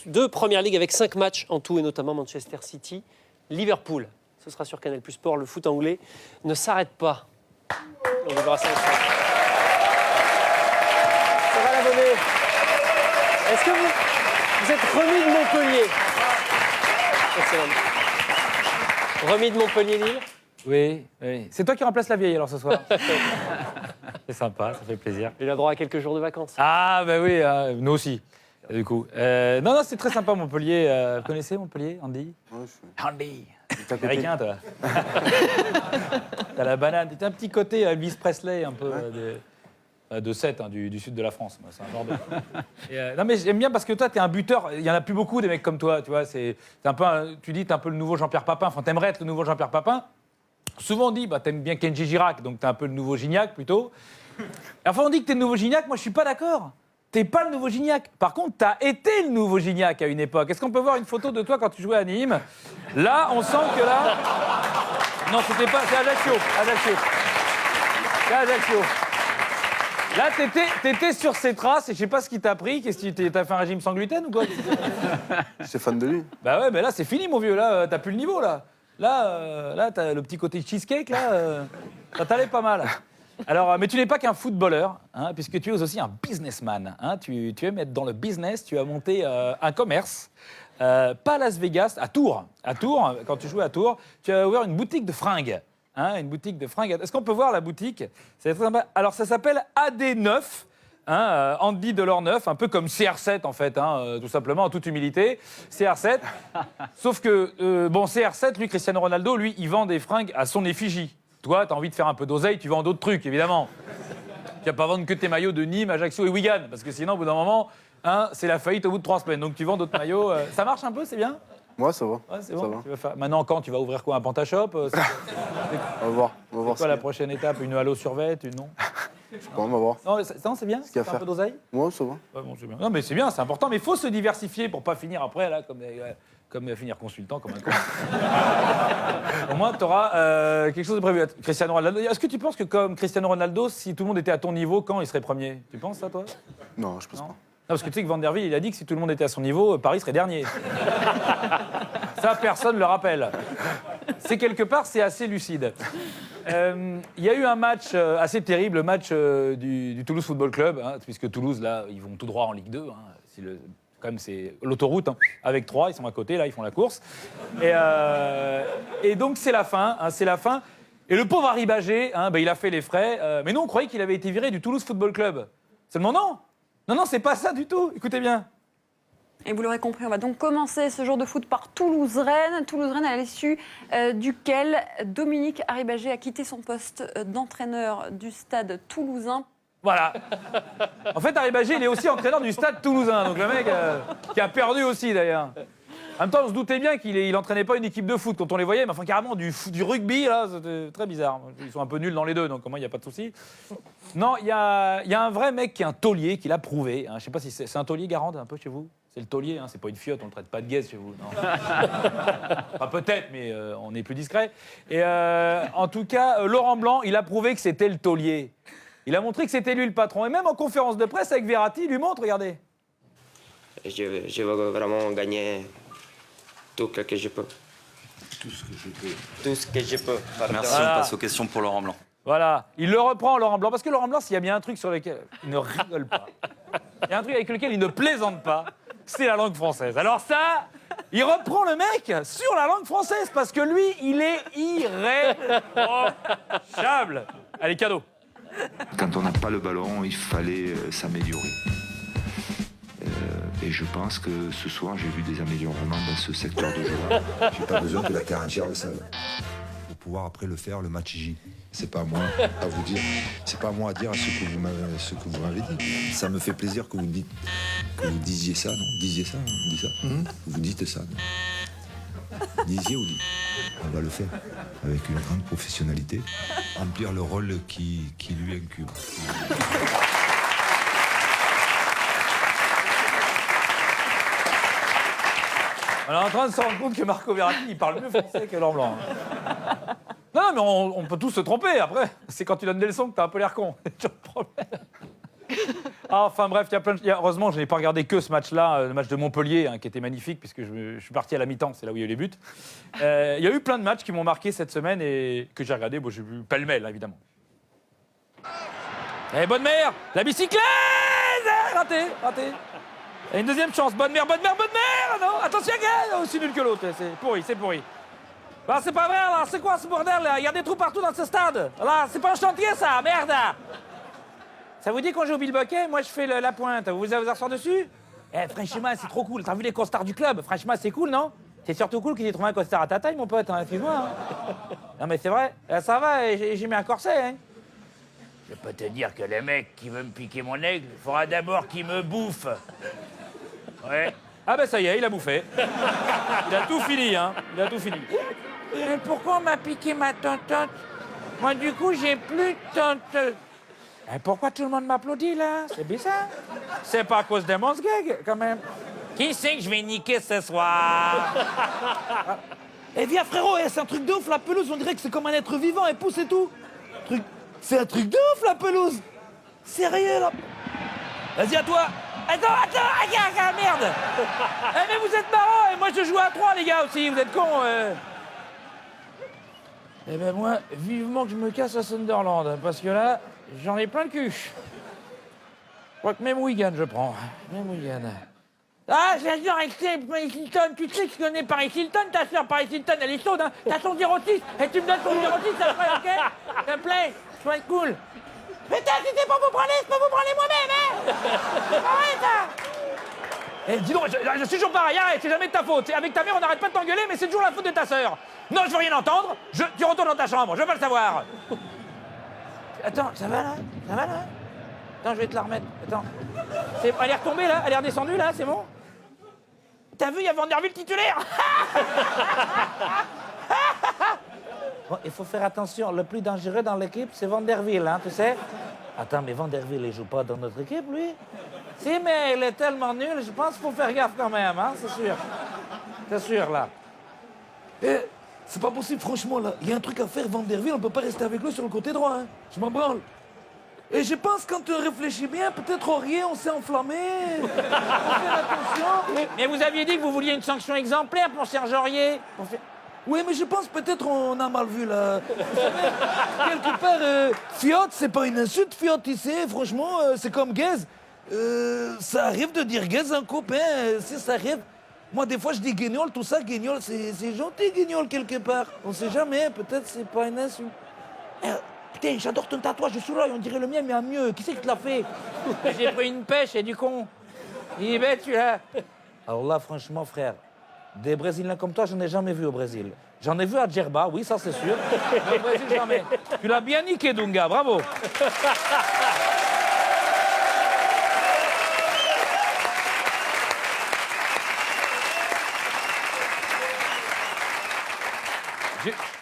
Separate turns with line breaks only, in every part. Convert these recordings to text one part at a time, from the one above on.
de Première Ligue avec 5 matchs en tout, et notamment Manchester City, Liverpool. Ce sera sur Canal+ Sport. Le foot anglais ne s'arrête pas. On verra ça ensemble. Ça va l'abonné. Est-ce que vous êtes remis de Montpellier? Excellent. Remis de Montpellier-Lille?
Oui, oui. C'est toi qui remplaces la vieille alors ce soir. C'est sympa, ça fait plaisir.
Il a droit à quelques jours de vacances.
Ah, ben oui, nous aussi, du coup. Non, c'est très sympa Montpellier. Vous connaissez Montpellier, Andy?
Ouais,
Andy. T'es américain, toi. T'as la banane. T'as un petit côté Elvis Presley, un peu de 7, du sud de la France. C'est un genre de... non, mais j'aime bien parce que toi, t'es un buteur. Il y en a plus beaucoup des mecs comme toi, tu vois. T'es un peu, tu dis, t'es un peu le nouveau Jean-Pierre Papin. Enfin, t'aimerais être le nouveau Jean-Pierre Papin. Souvent on dit, t'aimes bien Kenji Girac, donc t'es un peu le nouveau Gignac plutôt. Enfin, on dit que t'es le nouveau Gignac, moi je suis pas d'accord. T'es pas le nouveau Gignac. Par contre, t'as été le nouveau Gignac à une époque. Est-ce qu'on peut voir une photo de toi quand tu jouais à Nîmes? Là, on sent que là... Non, c'était pas... C'est Ajaccio. C'est Ajaccio. Là, t'étais sur ses traces et je sais pas ce qui t'a pris. Qu'est-ce que t'as fait un régime sans gluten ou quoi?
J'étais fan de lui.
Bah ouais, mais là, c'est fini, mon vieux. Là, t'as plus le niveau, là. Là, t'as le petit côté cheesecake, là, ça t'allait pas mal. Alors, mais tu n'es pas qu'un footballeur, hein, puisque tu es aussi un businessman. Hein, tu aimes être dans le business, tu as monté un commerce, pas à Las Vegas, à Tours. À Tours, quand tu jouais à Tours, tu as ouvert une boutique de fringues. Hein, une boutique de fringues. Est-ce qu'on peut voir la boutique? C'est très sympa. Alors, ça s'appelle AD9. Hein, Andy Delors-Neuf, un peu comme CR7 en fait, tout simplement, en toute humilité. CR7. Sauf que, CR7, lui, Cristiano Ronaldo, lui, il vend des fringues à son effigie. Toi, t'as envie de faire un peu d'oseille, tu vends d'autres trucs, évidemment. Tu vas pas vendre que tes maillots de Nîmes, Ajaccio et Wigan, parce que sinon, au bout d'un moment, c'est la faillite au bout de 3 semaines. Donc tu vends d'autres maillots. Ça marche un peu, c'est bien?
Moi, ça va.
Ouais, c'est
ça
bon.
va.
Maintenant, quand tu vas ouvrir quoi, un Pantashop?
On va voir.
C'est quoi la prochaine étape? Une halo survette, une non?
On va voir.
Non, c'est bien.
qu'il y a à
un
faire.
peu d'oseille.
Moi, ça va.
Ouais, bon, c'est bien. Non, mais c'est bien, c'est important. Mais il faut se diversifier pour pas finir après là comme finir consultant, comme un con. Au moins, tu auras quelque chose de prévu. Cristiano Ronaldo. Est-ce que tu penses que comme Cristiano Ronaldo, si tout le monde était à ton niveau, quand il serait premier? Tu penses ça, toi?
Non, je pense pas.
Non, parce que tu sais que Van der Wiel, il a dit que si tout le monde était à son niveau, Paris serait dernier. Ça, personne ne le rappelle. C'est quelque part, c'est assez lucide. Il y a eu un match assez terrible, le match du Toulouse Football Club, hein, puisque Toulouse, là, ils vont tout droit en Ligue 2. Hein, quand même, c'est l'autoroute, hein, avec 3, ils sont à côté, là, ils font la course. Et donc, c'est la fin, c'est la fin. Et le pauvre Harry Bagé, il a fait les frais. Mais nous, on croyait qu'il avait été viré du Toulouse Football Club. Seulement non. Non, c'est pas ça du tout. Écoutez bien.
Et vous l'aurez compris, on va donc commencer ce jour de foot par Toulouse-Rennes. Toulouse-Rennes à l'issue duquel Dominique Arribagé a quitté son poste d'entraîneur du stade toulousain.
Voilà. En fait, Arribagé, il est aussi entraîneur du stade toulousain. Donc le mec qui a perdu aussi, d'ailleurs. En même temps, on se doutait bien qu'il n'entraînait pas une équipe de foot quand on les voyait, mais enfin carrément du rugby, là, c'était très bizarre. Ils sont un peu nuls dans les deux, donc au moins, il n'y a pas de souci. Non, il y a un vrai mec qui est un taulier, qui l'a prouvé. Hein. Je ne sais pas si c'est un taulier, Garande, un peu chez vous? C'est le taulier, hein, c'est pas une fiotte, on ne le traite pas de gaze chez vous. Non. Enfin, peut-être, mais on est plus discret. Et en tout cas, Laurent Blanc, il a prouvé que c'était le taulier. Il a montré que c'était lui le patron. Et même en conférence de presse avec Verratti, il lui montre, regardez.
Je veux vraiment gagner tout ce que je peux.
Tout ce que je peux.
Tout ce que je peux. Pardon.
Merci,
Voilà.
on passe aux questions pour Laurent Blanc.
Voilà, il le reprend, Laurent Blanc, parce que Laurent Blanc, s'il y a bien un truc sur lequel il ne rigole pas, il y a un truc avec lequel il ne plaisante pas, c'est la langue française. Alors ça, il reprend le mec sur la langue française, parce que lui, il est irréprochable. Allez, cadeau.
Quand on n'a pas le ballon, il fallait s'améliorer. Et je pense que ce soir, j'ai vu des améliorations dans ce secteur de jeu.
J'ai pas besoin que la terre entière le sache. Pour pouvoir après le faire, le match J. C'est pas à moi à vous dire. C'est pas à moi à dire ce que vous m'avez dit. Ça me fait plaisir que vous disiez ça, non? Disiez ça, on dit ça. Vous dites ça, non? Disiez ou dites? On va le faire avec une grande professionnalité, remplir le rôle qui lui incube.
On est en train de se rendre compte que Marco Verratti, il parle mieux français que Laurent Blanc. Non, mais on peut tous se tromper, après. C'est quand tu donnes des leçons que t'as un peu l'air con. C'est toujours le problème. Ah, enfin bref, il y a plein de... heureusement, je n'ai pas regardé que ce match-là, le match de Montpellier, hein, qui était magnifique, puisque je suis parti à la mi-temps, c'est là où il y a eu les buts. Il y a eu plein de matchs qui m'ont marqué cette semaine et que j'ai regardé. Bon, j'ai vu pêle-mêle, hein, évidemment. Eh, bonne mère, la bicyclette, raté. Et une deuxième chance, bonne mère, non, attention, gars, aussi nul que l'autre, c'est pourri. Bah, c'est pas vrai, là, c'est quoi ce bordel, là? Il y a des trous partout dans ce stade. Là, c'est pas un chantier, ça, merde. Ça vous dit qu'on joue au bilboquet? Moi, je fais la pointe. Vous avez vous asseoir dessus? Eh, franchement, c'est trop cool. T'as vu les costards du club? Franchement, c'est cool, non? C'est surtout cool qu'ils aient trouvé un costard à ta taille, mon pote, hein, excuse-moi. Hein. Non, mais c'est vrai, ça va, j'ai mis un corset, hein. Je peux te dire que le mec qui veut me piquer mon aigle, il faudra d'abord qu'il me bouffe. Ouais. Ah ben ça y est, il a bouffé. Il a tout fini, hein. Il a tout fini. Mais pourquoi on m'a piqué ma tontote? Moi, du coup, j'ai plus de tontote. Et pourquoi tout le monde m'applaudit, là? C'est bizarre. C'est pas à cause de mon gag, quand même. Qui c'est que je vais niquer ce soir?
Eh viens, frérot, c'est un truc de ouf, la pelouse, on dirait que c'est comme un être vivant, et pousse et tout. C'est un truc de ouf, la pelouse. Sérieux, là. Vas-y, à toi. Attends, merde. Eh, mais vous êtes marrants, et moi je joue à 3, les gars, aussi, vous êtes cons. Eh ben moi, vivement que je me casse à Sunderland, parce que là, j'en ai plein le cul. Je crois que même Wigan, je prends. Même Wigan. Ah, j'adore Paris Hilton. Tu sais que je connais Paris Hilton, ta soeur Paris Hilton, elle est chaude, hein. T'as son 06, et tu me donnes son 06 après, ok? S'il te plaît, sois cool. Putain, si c'est pour vous branler, je peux vous branler moi-même, hein. Arrête. Eh, dis donc, je suis toujours pareil, arrête, c'est jamais de ta faute. Avec ta mère, on n'arrête pas de t'engueuler, mais c'est toujours la faute de ta sœur. Non, je veux rien entendre, tu retournes dans ta chambre, je veux pas le savoir. Attends, ça va là? Attends, je vais te la remettre, attends. Elle est retombée là? Elle est redescendue là, c'est bon? T'as vu, il y a Van der Wiel titulaire. Bon, il faut faire attention, le plus dangereux dans l'équipe, c'est Van der Wiel, hein, tu sais? Attends, mais Van der Wiel, il joue pas dans notre équipe, lui? Si, mais il est tellement nul, je pense qu'il faut faire gaffe quand même, hein, c'est sûr. C'est sûr, là. Eh, c'est pas possible, franchement, là. Il y a un truc à faire, Van der Wiel, on peut pas rester avec lui sur le côté droit, hein. Je m'en branle. Et je pense, quand on réfléchit bien, peut-être Aurier, on s'est enflammé. On fait attention.
Mais vous aviez dit que vous vouliez une sanction exemplaire pour Serge Aurier.
Oui, mais je pense peut-être on a mal vu, là. Vous savez, quelque part, fiotte, c'est pas une insulte, fiotte, ici, franchement, c'est comme gaze. Ça arrive de dire gaze à un copain, si ça arrive. Moi, des fois, je dis guignol, tout ça, guignol, c'est gentil, guignol, quelque part. On sait jamais, peut-être c'est pas une insulte. Putain, j'adore ton tatouage sur l'œil, on dirait le mien, mais à mieux. Qui c'est qui te l'a fait?
J'ai pris une pêche et du con. Il est bête, celui-là.
Alors là, franchement, frère, des Brésiliens comme toi, j'en ai jamais vu au Brésil. J'en ai vu à Djerba, oui, ça c'est sûr. Mais au Brésil, jamais.
Tu l'as bien niqué, Dunga, bravo.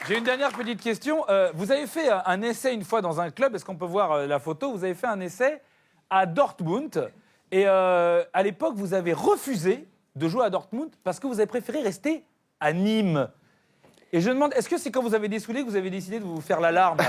J'ai une dernière petite question. Vous avez fait un essai une fois dans un club. Est-ce qu'on peut voir la photo? Vous avez fait un essai à Dortmund. Et à l'époque, vous avez refusé de jouer à Dortmund parce que vous avez préféré rester à Nîmes. Et je me demande, est-ce que c'est quand vous avez dessoulé que vous avez décidé de vous faire l'alarme?